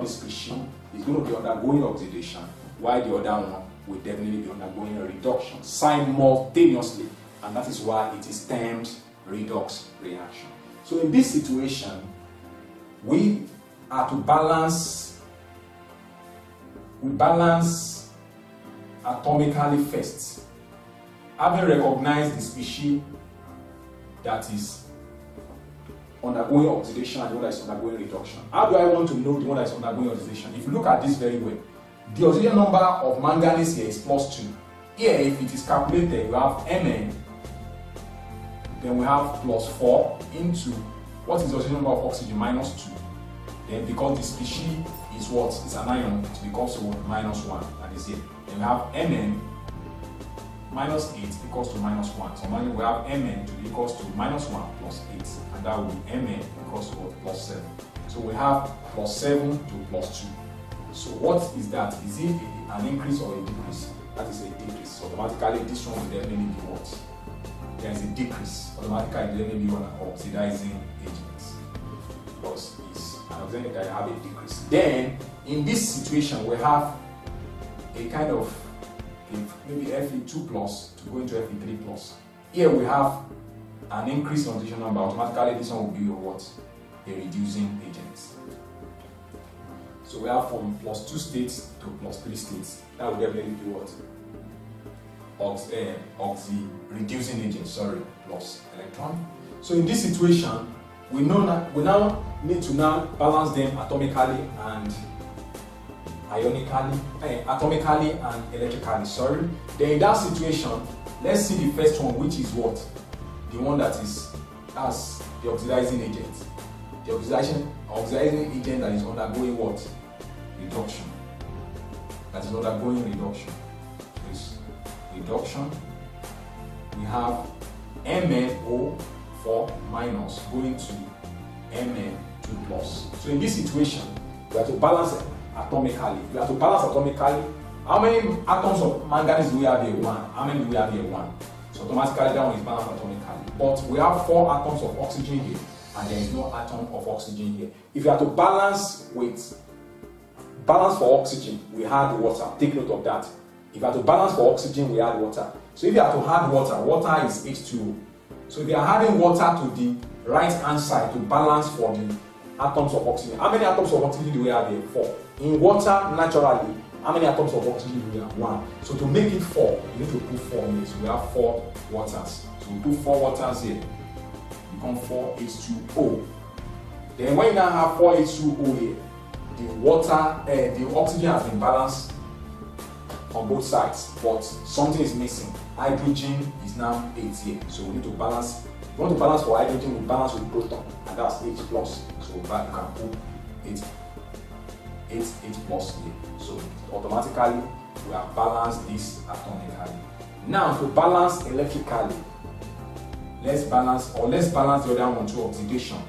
the species is going to be undergoing oxidation, while the other one will definitely be undergoing a reduction simultaneously, and that is why it is termed redox reaction. So in this situation, we are to balance atomically first, having recognized the species that is undergoing oxidation and the one that is undergoing reduction. How do I want to know the one that is undergoing oxidation? If you look at this very well, the oxidation number of manganese here is +2. Here, if it is calculated, you have Mn, then we have +4 into what is the oxidation number of oxygen? -2. Then because the species is what? It's an ion, it becomes what? -1, that is here. Then we have Mn -8 equals to -1. So finally we have Mn to be equals to -1 plus 8, and that will be Mn equals to what? +7. So we have +7 to +2. So what is that? Is it an increase or a decrease? That is a decrease. So automatically this one will definitely be what? There is a decrease. Automatically it will definitely be an oxidizing agent, because it's an oxidizing that have a decrease. Then in this situation we have a kind of maybe Fe2 plus to go into Fe3 plus. Here we have an increase in oxidation number. Automatically this one will be a what? A reducing agent. So we have from +2 states to +3 states. That will definitely be what? Reducing agent, plus electron. So in this situation, we now need to balance them atomically and atomically and electrically. Then in that situation, let's see the first one, which is what? The one that is as the oxidizing agent. The oxidizing agent that is undergoing what? Reduction. That is undergoing reduction. This reduction. We have MnO4 minus going to Mn2 plus. So in this situation, we have to balance it atomically. We have to balance atomically. How many atoms of manganese do we have here? 1. How many do we have here? 1. So automatically that one is balanced atomically. But we have 4 atoms of oxygen here, and there is no atom of oxygen here. If you have to balance for oxygen, we add water. Take note of that. If you have to balance for oxygen, we add water. So if you have to add water, water is H2O. So if you are adding water to the right hand side to balance for the atoms of oxygen, how many atoms of oxygen do we have here? 4. In water, naturally, how many atoms of oxygen do we have? 1. So to make it 4, you need to put 4 here. So we have 4 waters. So we put 4 waters here. Become 4H2O. Then when you now have 4H2O here, the oxygen has been balanced on both sides, but something is missing. Hydrogen is now 8 here. So we need to balance. If you want to balance for hydrogen, we balance with proton, and that's H plus. So you can put 8 plus here. So automatically we have balanced this atomically. Now to balance electrically, let's balance the other one to oxidation.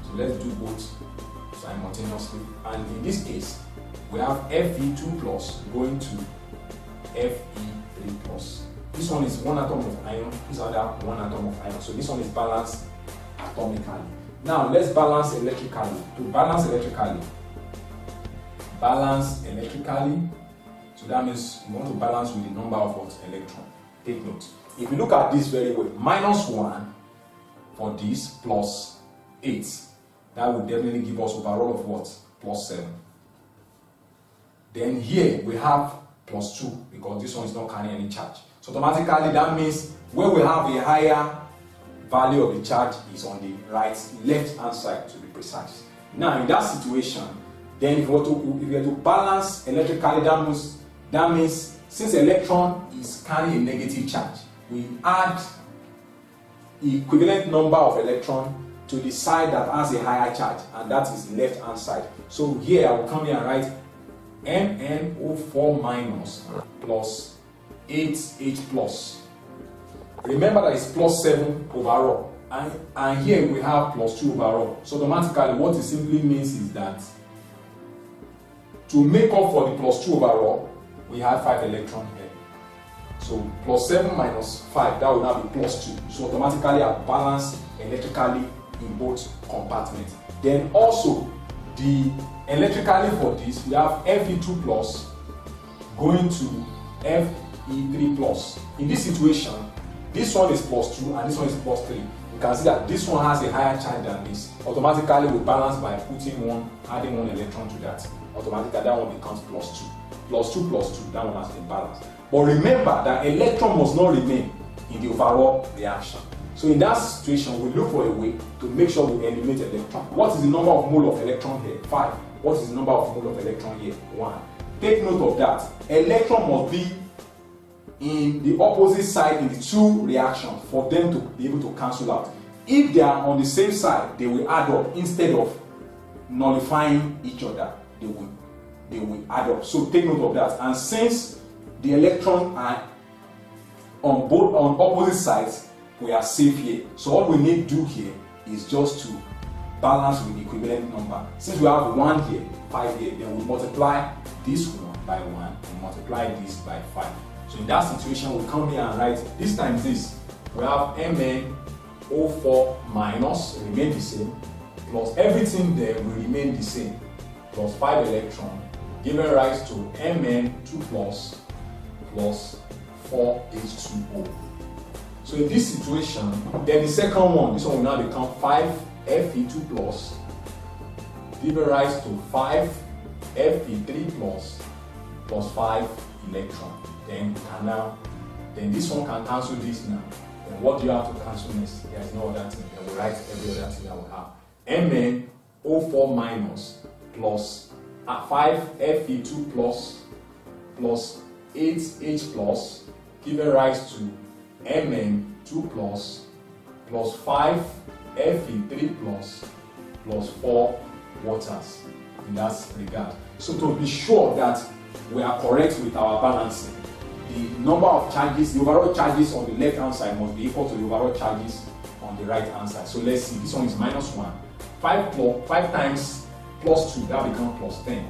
So let's do both simultaneously. And in this case, we have Fe2 plus going to Fe3 plus. This one is 1 atom of iron, this other 1 atom of iron. So this one is balanced atomically. Now let's balance electrically. To balance electrically, so that means you want to balance with the number of what? Electron. Take note. If you look at this very well, -1 for this plus 8, that will definitely give us overall of what? +7. Then here we have +2 because this one is not carrying any charge. So automatically that means where we have a higher value of the charge is on the left hand side to be precise. Now in that situation, then if you are to balance electrically, that means since electron is carrying a negative charge, we add equivalent number of electron to the side that has a higher charge, and that is left hand side. So here I will come here and write MnO4 minus plus 8H plus. Remember that it's +7 overall, and here we have +2 overall. So automatically what it simply means is that to make up for the +2 overall, we have 5 electrons here. So +7 minus 5, that will now be +2. So automatically I balance electrically in both compartments. Then also the electrically for this, we have Fe2 plus going to Fe3 plus. In this situation, this one is plus 2 and this one is plus 3. You can see that this one has a higher charge than this. Automatically we balance by adding one electron to that. Automatically that one becomes plus 2. Plus 2 plus 2, that one has been balanced. But remember that electron must not remain in the overall reaction. So in that situation, we look for a way to make sure we eliminate electron. What is the number of mole of electron here? 5. What is the number of mole of electron here? 1. Take note of that. Electron must be in the opposite side in the two reactions for them to be able to cancel out. If they are on the same side, they will add up instead of nullifying each other. They will add up. So take note of that. And since the electrons are on opposite sides, we are safe here. So all we need to do here is just to balance with the equivalent number. Since we have 1 here, 5 here, then we multiply this one by 1 and multiply this by 5. So in that situation, we come here and write this times this. We have MnO4 minus remain the same, plus everything there will remain the same, plus 5 electron, giving rise to Mn2 plus 4H2O. So in this situation, then the second one, this one will now become 5Fe2 plus, giving rise to 5Fe3 plus 5 electron. Then this one can cancel this now. Then what do you have to cancel next? There is no other thing. Then we write every other thing that we have. MnO4 minus plus 5Fe2 plus 8H plus, giving rise to Mn2 plus 5Fe3 plus 4 waters in that regard. So to be sure that we are correct with our balancing, the number of charges, the overall charges on the left hand side must be equal to the overall charges on the right hand side. So let's see, this one is minus 1. 5 times plus 2, that becomes plus 10,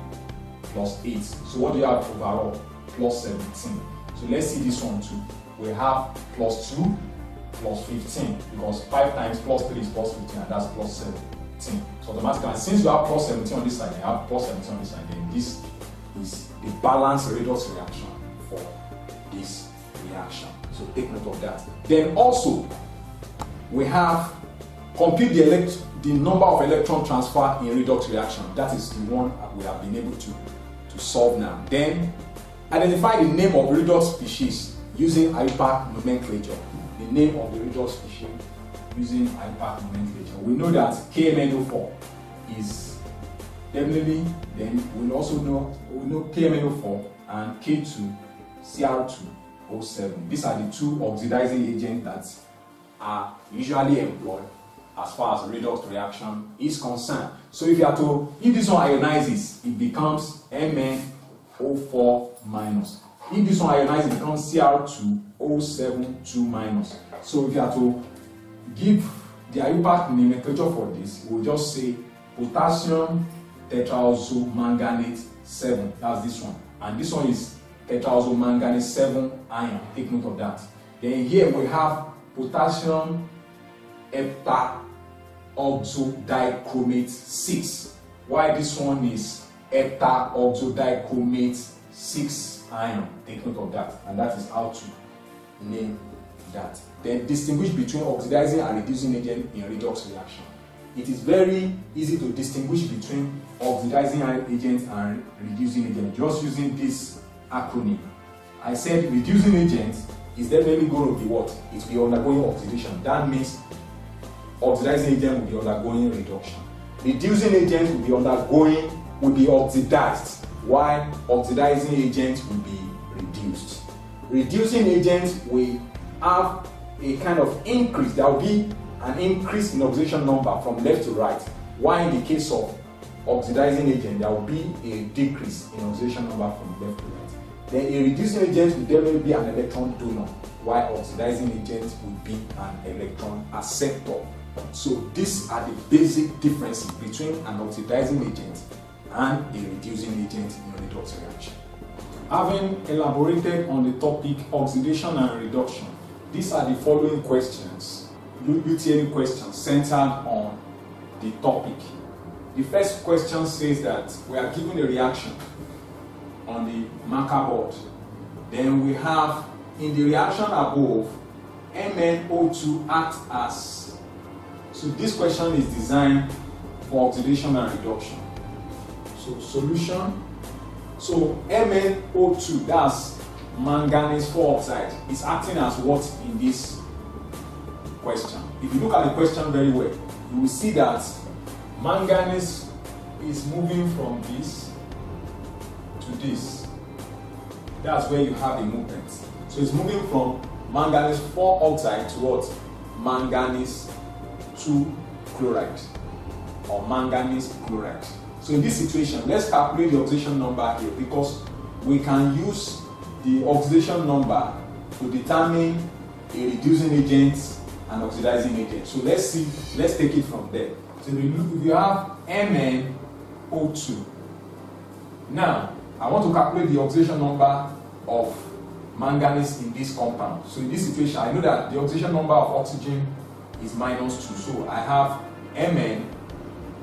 plus 8. So what do you have overall? Plus 17. So let's see this one too. We have plus 2 plus 15, because 5 times plus 3 is plus 15, and that's plus 17. So automatically, since you have plus 17 on this side, you have plus 17 on this side, then this is the balanced redox reaction for this reaction. So take note of that. Then also, we have compute the number of electron transfer in redox reaction. That is the one we have been able to solve now. Then identify the name of redox species using IUPAC nomenclature. The name of the redox species using IUPAC nomenclature. We know that KMNO4 is definitely, then we know KMNO4 and K2CR2O7. These are the two oxidizing agents that are usually employed as far as redox reaction is concerned. So if this one ionizes, it becomes MnO4 minus. If this one ionizes, it becomes Cr2O7 2 minus. So if you are to give the IUPAC nomenclature for this, we'll just say potassium tetraoxomanganate 7. That's this one. And this one is tetraoxomanganate 7 ion. Take note of that. Then here we have potassium heptaoxodichromate 6. Why this one is heptaoxodichromate 6 ion. Take note of that. And that is how to name that. Then distinguish between oxidizing and reducing agent in redox reaction. It is very easy to distinguish between oxidizing agent and reducing agent just using this acronym. I said reducing agent is definitely going to be what? It will be undergoing oxidation. That means oxidizing agent will be undergoing reduction. Reducing agent will be oxidized, while oxidizing agent will be reduced. Reducing agent will have a kind of increase. There will be an increase in oxidation number from left to right, while in the case of oxidizing agent, there will be a decrease in oxidation number from left to right. Then a reducing agent will definitely be an electron donor, while oxidizing agent will be an electron acceptor. So these are the basic differences between an oxidizing agent and a reducing agent in redox reaction. Having elaborated on the topic oxidation and reduction, these are the following questions, UTME questions centered on the topic. The first question says that we are given a reaction on the marker board. Then we have in the reaction above, MnO2 acts as. So this question is designed for oxidation and reduction. So solution. So MnO2, that's manganese 4 oxide, is acting as what in this question? If you look at the question very well, you will see that manganese is moving from this to this. That's where you have the movement. So it's moving from manganese 4 oxide to what? Manganese 2 chloride or manganese chloride. So in this situation, let's calculate the oxidation number here, because we can use the oxidation number to determine a reducing agent and oxidizing agent. So let's take it from there. So if you have MnO2. Now, I want to calculate the oxidation number of manganese in this compound. So in this situation, I know that the oxidation number of oxygen is -2. So I have Mn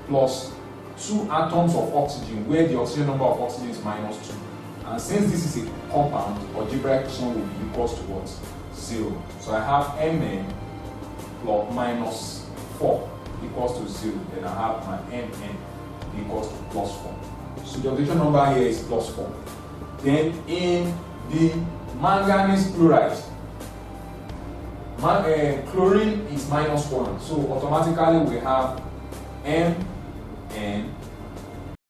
plus 2 atoms of oxygen, where the oxygen number of oxygen is -2. And since this is a compound, algebraic sum will be equals to what? 0. So I have Mn plus -4 equals to 0. Then I have my Mn equals to +4. So the oxidation number here is +4. Then in the manganese chloride, chlorine is -1. So automatically we have Mn